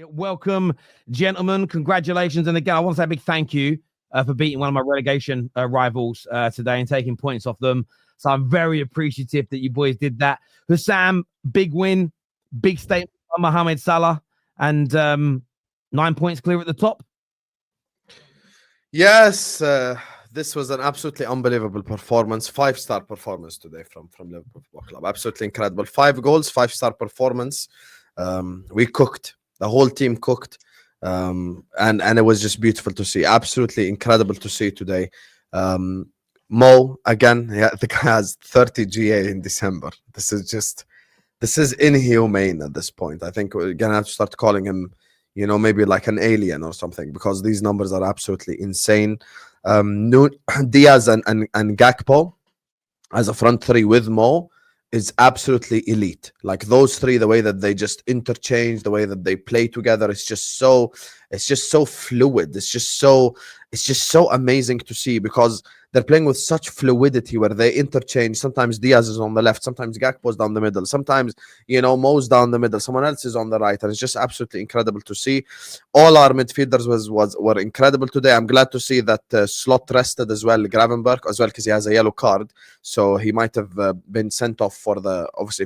Welcome, gentlemen. Congratulations. And again, I want to say a big thank you for beating one of my relegation rivals today and taking points off them. So I'm very appreciative that you boys did that. Hussam, big win, big statement by Mohamed Salah, and 9 points clear at the top. Yes, this was an absolutely unbelievable performance. 5-star performance today from Liverpool Football Club. Absolutely incredible. 5 goals, 5-star performance. We cooked. The whole team cooked. And it was just beautiful to see. Absolutely incredible to see today. Mo, again, the guy has 30 GA in December. This is inhumane at this point. I think we're going to have to start calling him, maybe like an alien or something, because these numbers are absolutely insane. Diaz and Gakpo as a front three with Mo is absolutely elite. Like those three, the way that they just interchange, the way that they play together, it's just so fluid. It's just so amazing to see, because they're playing with such fluidity where they interchange. Sometimes Diaz is on the left, sometimes Gakpo's down the middle, sometimes Mo's down the middle, someone else is on the right, and it's just absolutely incredible to see. All our midfielders were incredible today. I'm glad to see that Slot rested as well, Gravenberg as well, because he has a yellow card, so he might have been sent off for obviously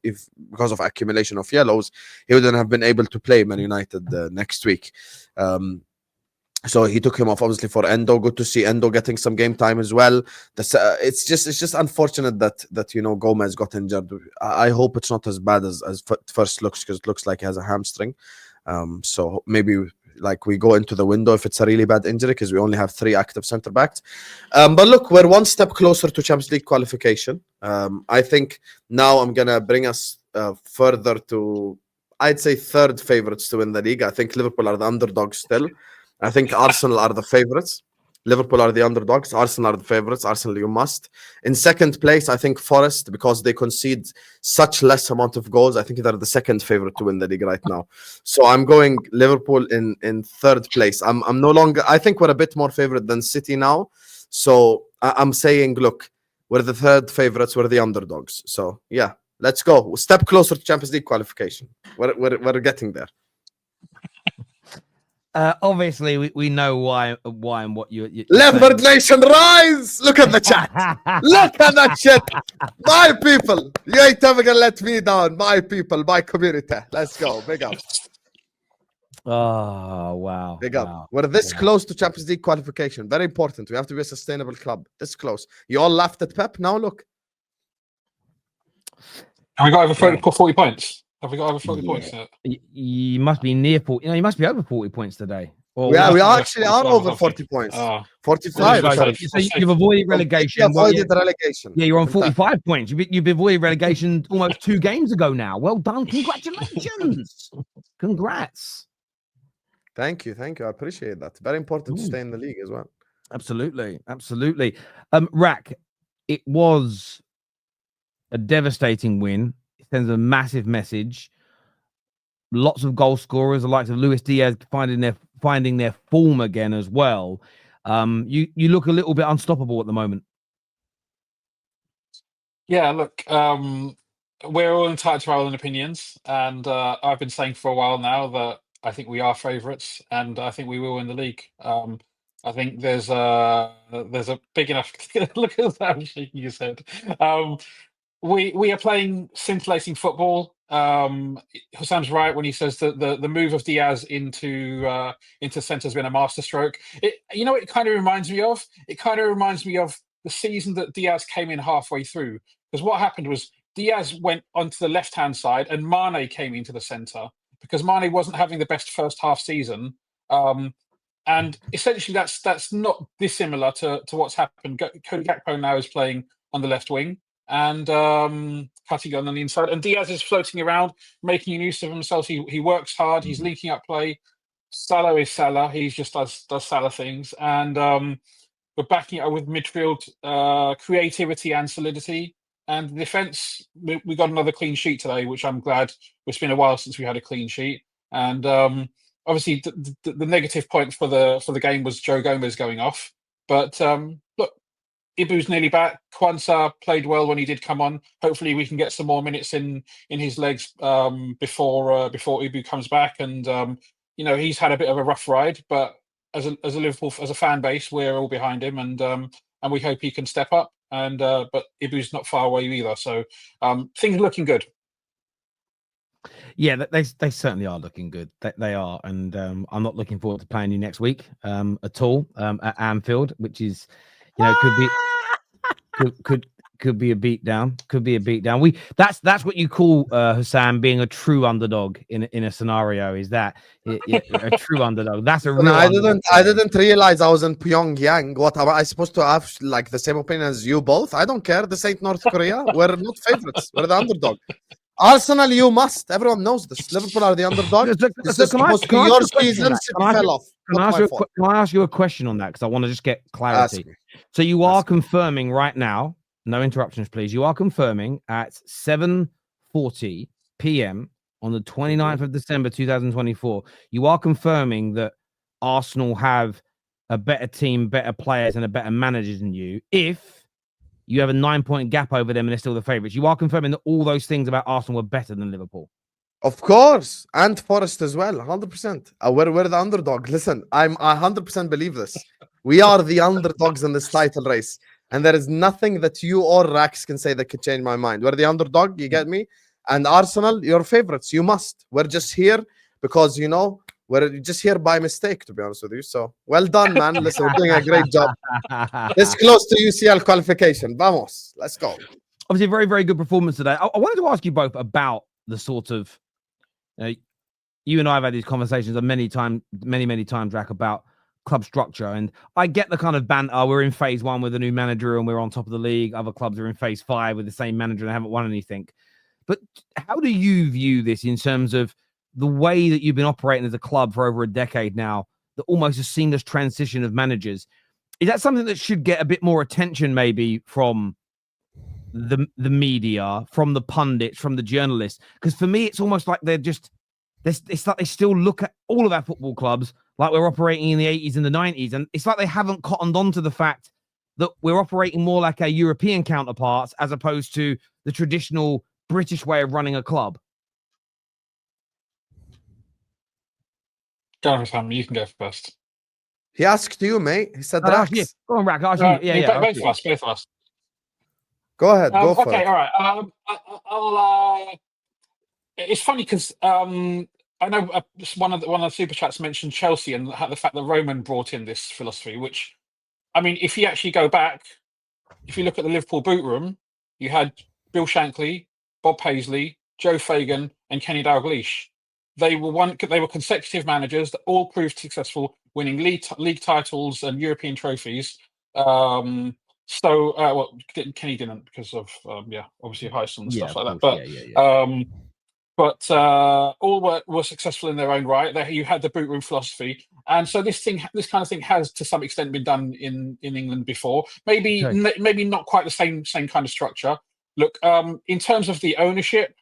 if because of accumulation of yellows, he wouldn't have been able to play Man United next week. So he took him off, obviously, for Endo. Good to see Endo getting some game time as well. It's just unfortunate that Gomez got injured. I hope it's not as bad as first looks, because it looks like he has a hamstring. So maybe like we go into the window if it's a really bad injury, because we only have 3 active centre backs. But look, we're one step closer to Champions League qualification. I think now I'm gonna bring us further to, I'd say, third favourites to win the league. I think Liverpool are the underdogs still. I think Arsenal are the favourites. Liverpool are the underdogs. Arsenal are the favourites. Arsenal, you must. In second place, I think Forest, because they concede such less amount of goals. I think they're the second favourite to win the league right now. So I'm going Liverpool in third place. I'm no longer. I think we're a bit more favourite than City now. So I'm saying, look, we're the third favourites. We're the underdogs. So yeah, let's go. We'll step closer to Champions League qualification. We're getting there. Obviously, we know why and what you Leopard Nation, rise! Look at the chat. Look at that shit. My people, you ain't ever gonna let me down. My people, my community. Let's go. Big up. Oh, wow. Big up. We're this close to Champions League qualification. Very important. We have to be a sustainable club. This close. You all laughed at Pep. Now look. And we got over 40 points. Have we got over 40 points yet? You must be near 40. You must be over 40 points today. We actually are over 40 points. 45. So you've avoided relegation. Relegation. Yeah, you're on 45 points. You've avoided relegation almost 2 games ago now. Well done. Congratulations. Congrats. Thank you. I appreciate that. Very important to stay in the league as well. Absolutely. Rack, it was a devastating win. Sends a massive message. Lots of goal scorers, the likes of Luis Diaz finding their form again as well. You look a little bit unstoppable at the moment. Yeah, look, we're all entitled to our own opinions, and I've been saying for a while now that I think we are favourites, and I think we will win the league. I think there's a big enough look at that shaking his head. We are playing scintillating football. Hussam's right when he says that the move of Diaz into centre has been a masterstroke. It kind of reminds me of? It kind of reminds me of the season that Diaz came in halfway through. Because what happened was Diaz went onto the left-hand side and Mane came into the centre because Mane wasn't having the best first half season. And essentially that's not dissimilar to what's happened. Cody Gakpo now is playing on the left wing and cutting on the inside. And Diaz is floating around, making use of himself. He works hard. He's linking up play. Salah is Salah. He just does Salah things. And we're backing it up with midfield creativity and solidity. And the defence, we got another clean sheet today, which I'm glad. It's been a while since we had a clean sheet. And obviously, the negative point for the game was Joe Gomez going off. But look, Ibu's nearly back. Kwanzaa played well when he did come on. Hopefully, we can get some more minutes in his legs before Ibu comes back. And he's had a bit of a rough ride, but as a Liverpool as a fan base, we're all behind him, and we hope he can step up. And but Ibu's not far away either, so things are looking good. Yeah, they certainly are looking good. They are, and I'm not looking forward to playing you next week at all at Anfield, which is, could be could be a beatdown. Could be a beatdown. That's what you call Hussam being a true underdog in a scenario. Is that a true underdog? That's a real. I didn't realize I was in Pyongyang. What am I supposed to have? Like the same opinion as you both? I don't care. This ain't North Korea. We're not favorites. We're the underdog. Arsenal, you must. Everyone knows this. Liverpool are the underdog. This is supposed to be your season. Fell off. Can I ask you a question on that? Because I want to just get clarity. So you are confirming right now, no interruptions, please. You are confirming at 7:40 p.m. on the 29th of December 2024, you are confirming that Arsenal have a better team, better players, and a better manager than you if you have a 9-point gap over them and they're still the favourites. You are confirming that all those things about Arsenal were better than Liverpool. Of course. And Forest as well. 100%. We're the underdog. Listen, I 100% believe this. We are the underdogs in this title race. And there is nothing that you or Rax can say that could change my mind. We're the underdog. You get me? And Arsenal, your favourites. You must. We're just here because, we're just here by mistake, to be honest with you. So, well done, man. Listen, we're doing a great job. It's close to UCL qualification. Vamos. Let's go. Obviously, a very, very good performance today. I wanted to ask you both about the sort of... you and I have had these conversations many times, Rack, about club structure. And I get the kind of banter. We're in phase 1 with a new manager and we're on top of the league. Other clubs are in phase 5 with the same manager and they haven't won anything. But how do you view this in terms of the way that you've been operating as a club for over a decade now, the almost a seamless transition of managers? Is that something that should get a bit more attention maybe from the media, from the pundits, from the journalists? Because for me, it's almost like it's like they still look at all of our football clubs like we're operating in the 80s and the 90s. And it's like they haven't cottoned on to the fact that we're operating more like our European counterparts as opposed to the traditional British way of running a club. Go on, Sam. You can go first. He asked you, mate. He said Rax. Yeah. Go on, Rack. Both of us. Go ahead. Go for it. Okay, all right. It's funny because I know one of the super chats mentioned Chelsea and the fact that Roman brought in this philosophy, which, I mean, if you actually go back, if you look at the Liverpool boot room, you had Bill Shankly, Bob Paisley, Joe Fagan, and Kenny Dalglish. They were consecutive managers that all proved successful, winning league titles and European trophies. Kenny didn't because of obviously Heysel and stuff like that. But all were successful in their own right. You had the boot room philosophy, and so this kind of thing has to some extent been done in England before. Maybe not quite the same kind of structure. Look, in terms of the ownership,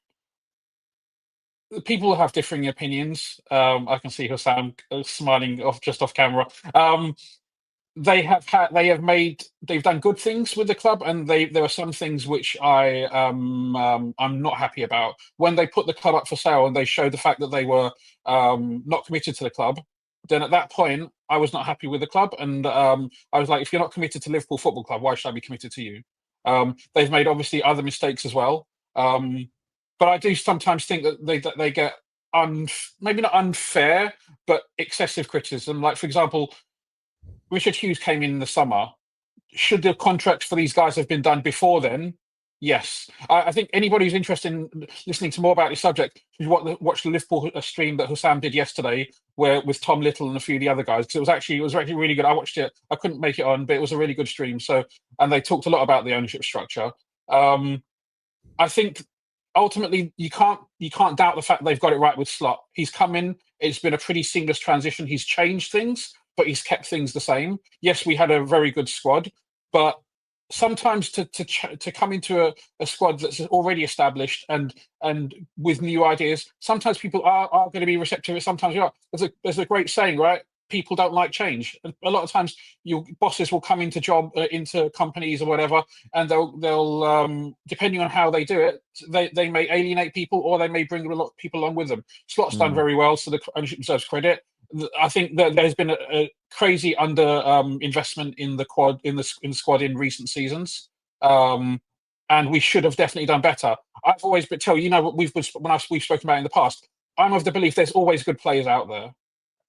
people have differing opinions. I can see Hussam smiling off camera. They've done good things with the club, and there are some things which I'm not happy about. When they put the club up for sale and they showed the fact that they were not committed to the club, then at that point I was not happy with the club, and I was like, if you're not committed to Liverpool Football Club, why should I be committed to you? They've made obviously other mistakes as well, but I do sometimes think that they get maybe not unfair, but excessive criticism. Like, for example, Richard Hughes came in the summer. Should the contracts for these guys have been done before then? Yes. I think anybody who's interested in listening to more about this subject should watch the Liverpool stream that Hussam did yesterday, with Tom Little and a few of the other guys. Because it was actually really good. I watched it. I couldn't make it on, but it was a really good stream. And they talked a lot about the ownership structure. I think ultimately you can't doubt the fact they've got it right with Slot. He's come in. It's been a pretty seamless transition. He's changed things, but he's kept things the same. Yes, we had a very good squad, but sometimes to come into a squad that's already established and with new ideas, sometimes people are going to be receptive. Sometimes you are. There's a great saying, right? people don't like change. A lot of times, your bosses will come into into companies or whatever, and they'll depending on how they do it, they may alienate people or they may bring a lot of people along with them. Slot's done very well, so the ownership deserves credit. I think that there's been a crazy under investment in the squad in recent seasons. And we should have definitely done better. I've always been we've spoken about it in the past. I'm of the belief there's always good players out there.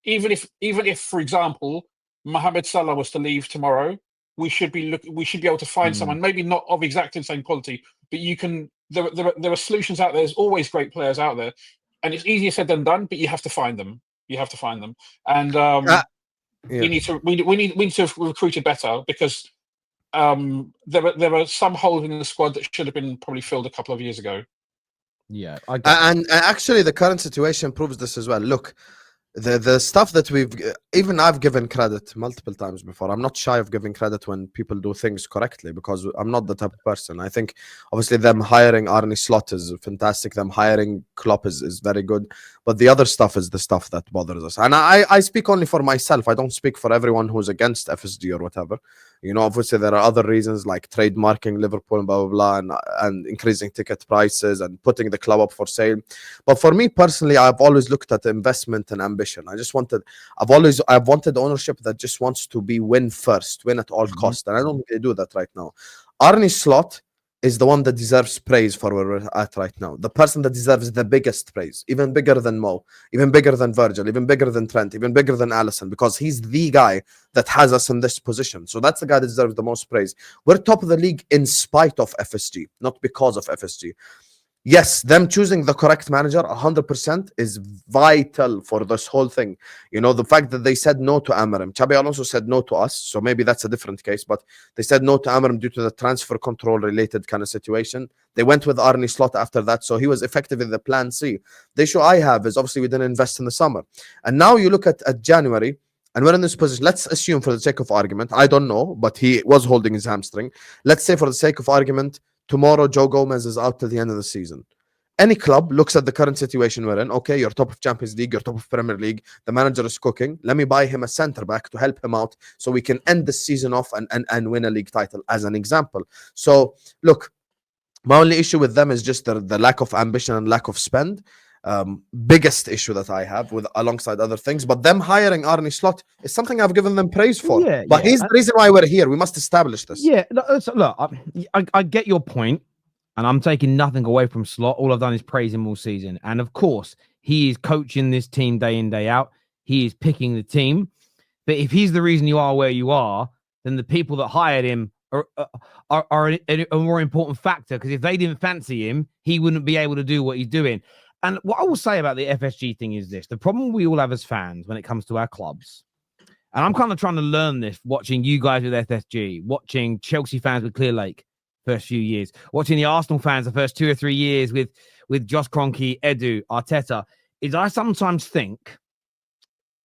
Even if, for example, Mohamed Salah was to leave tomorrow, we should be able to find someone, maybe not of exactly the same quality, but you can. There are solutions out there. There's always great players out there, and it's easier said than done. But you have to find them. And we need to have recruited better because. There are some holes in the squad that should have been probably filled a couple of years ago. Yeah, and actually, the current situation proves this as well. Look, the stuff that I've given credit multiple times before. I'm not shy of giving credit when people do things correctly because I'm not the type of person. I think obviously them hiring Arne Slot is fantastic. Them hiring Klopp is very good. But the other stuff is the stuff that bothers us. And I speak only for myself. I don't speak for everyone who's against FSG or whatever. Obviously there are other reasons like trademarking Liverpool and blah, blah, blah, and increasing ticket prices and putting the club up for sale. But for me personally, I've always looked at investment and ambition. I've wanted ownership that just wants to win first, win at all costs. And I don't think they do that right now. Arne Slot is the one that deserves praise for where we're at right now. The person that deserves the biggest praise, even bigger than Mo, even bigger than Virgil, even bigger than Trent, even bigger than Alisson, because he's the guy that has us in this position. So that's the guy that deserves the most praise. We're top of the league in spite of FSG, not because of FSG. Yes, them choosing the correct manager 100% is vital for this whole thing. The fact that they said no to Amorim. Xabi Alonso said no to us, so maybe that's a different case, but they said no to Amorim due to the transfer control related kind of situation. They went with Arne Slot after that, so he was effectively the plan C. The issue I have is obviously we didn't invest in the summer. And now you look at January, and we're in this position. Let's assume for the sake of argument, I don't know, but he was holding his hamstring. Let's say for the sake of argument, tomorrow, Joe Gomez is out till the end of the season. Any club looks at the current situation we're in. Okay, you're top of Champions League, you're top of Premier League. The manager is cooking. Let me buy him a centre-back to help him out so we can end the season off and win a league title, as an example. So, look, my only issue with them is just the lack of ambition and lack of spend. Biggest issue that I have with alongside other things. But them hiring Arne Slot is something I've given them praise for. But he's the reason why we're here. We must establish this. Yeah, look, I get your point, and I'm taking nothing away from Slot. All I've done is praise him all season. And of course, he is coaching this team day in, day out. He is picking the team. But if he's the reason you are where you are, then the people that hired him are a more important factor, because if they didn't fancy him, he wouldn't be able to do what he's doing. And what I will say about the FSG thing is this: the problem we all have as fans when it comes to our clubs, and I'm kind of trying to learn this watching you guys with FSG, watching Chelsea fans with Clear Lake first few years, watching the Arsenal fans the first 2 or 3 years with Josh Kroenke, Edu, Arteta, is I sometimes think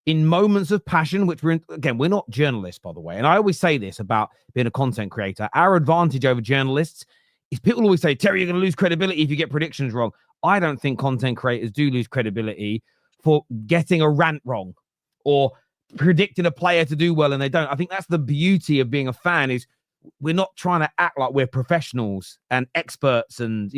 in moments of passion, which we're not journalists, by the way, and I always say this about being a content creator, our advantage over journalists is people always say, Terry, you're going to lose credibility if you get predictions wrong. I don't think content creators do lose credibility for getting a rant wrong or predicting a player to do well and they don't. I think that's the beauty of being a fan, is we're not trying to act like we're professionals and experts, and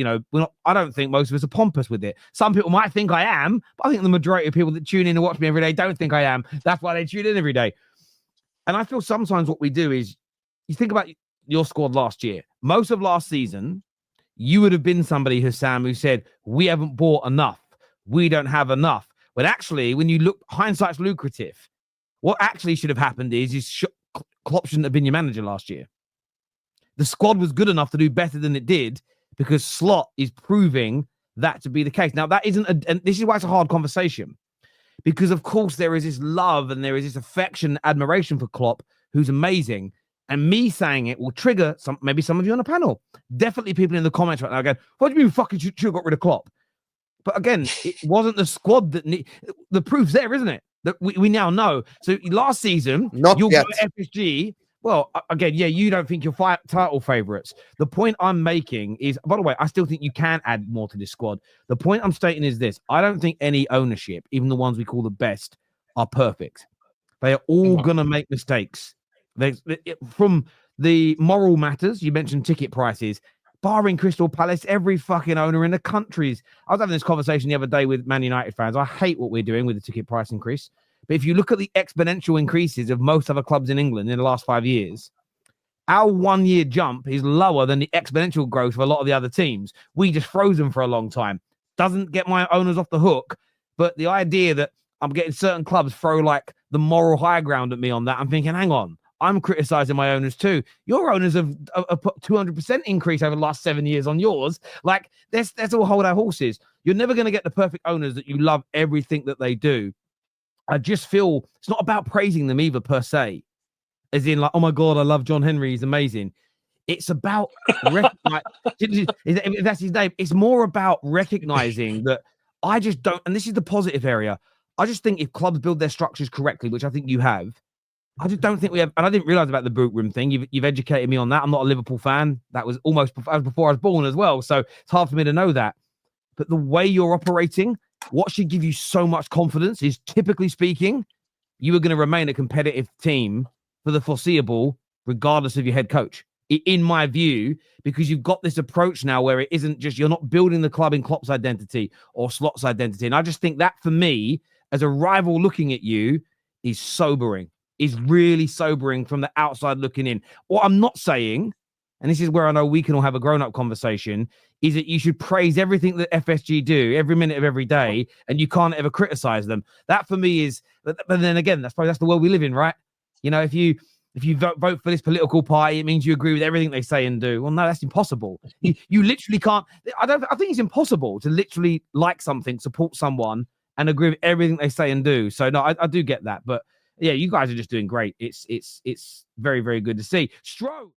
I don't think most of us are pompous with it. Some people might think I am, but I think the majority of people that tune in and watch me every day don't think I am. That's why they tune in every day. And I feel sometimes what we do is, you think about your squad last year, most of last season, you would have been somebody, Hussam, who said, we haven't bought enough. We don't have enough. But actually, when you look, hindsight's lucrative. What actually should have happened is Klopp shouldn't have been your manager last year. The squad was good enough to do better than it did because Slot is proving that to be the case. Now, that isn't, and this is why it's a hard conversation, because of course there is this love and there is this affection, admiration for Klopp, who's amazing. And me saying it will trigger maybe some of you on the panel. Definitely people in the comments right now going, what do you mean fucking should have got rid of Klopp? But again, it wasn't the squad that the proof's there, isn't it? That we now know. So last season, you'll go FSG. Well, again, yeah, you don't think you're title favourites. The point I'm making is, by the way, I still think you can add more to this squad. The point I'm stating is this: I don't think any ownership, even the ones we call the best, are perfect. They are all No. going to make mistakes. From the moral matters, you mentioned ticket prices, barring Crystal Palace, every fucking owner in the countries. I was having this conversation the other day with Man United fans. I hate what we're doing with the ticket price increase. But if you look at the exponential increases of most other clubs in England in the last 5 years, our 1 year jump is lower than the exponential growth of a lot of the other teams. We just froze them for a long time. Doesn't get my owners off the hook. But the idea that I'm getting certain clubs throw like the moral high ground at me on that, I'm thinking, hang on, I'm criticizing my owners too. Your owners have put 200% increase over the last 7 years on yours. Like, let's all hold our horses. You're never going to get the perfect owners that you love everything that they do. I just feel it's not about praising them either per se, as in like, oh my God, I love John Henry. He's amazing. It's about, if that's his name, it's more about recognizing that I just don't, and this is the positive area. I just think if clubs build their structures correctly, which I think you have, I just don't think we have, and I didn't realize about the boot room thing. You've educated me on that. I'm not a Liverpool fan. That was almost before I was born as well. So it's hard for me to know that. But the way you're operating, what should give you so much confidence is, typically speaking, you are going to remain a competitive team for the foreseeable, regardless of your head coach, in my view, because you've got this approach now where it isn't just, you're not building the club in Klopp's identity or Slot's identity. And I just think that, for me, as a rival looking at you, is sobering, is really sobering from the outside looking in. What I'm not saying, and this is where I know we can all have a grown-up conversation, is that you should praise everything that FSG do every minute of every day, and you can't ever criticize them. That, for me, is, but then again, that's the world we live in, right? You know, if you vote for this political party, it means you agree with everything they say and do. Well, no, that's impossible. You literally can't. I think it's impossible to literally like something, support someone, and agree with everything they say and do. So no, I do get that. But yeah, you guys are just doing great. It's very, very good to see. Stro.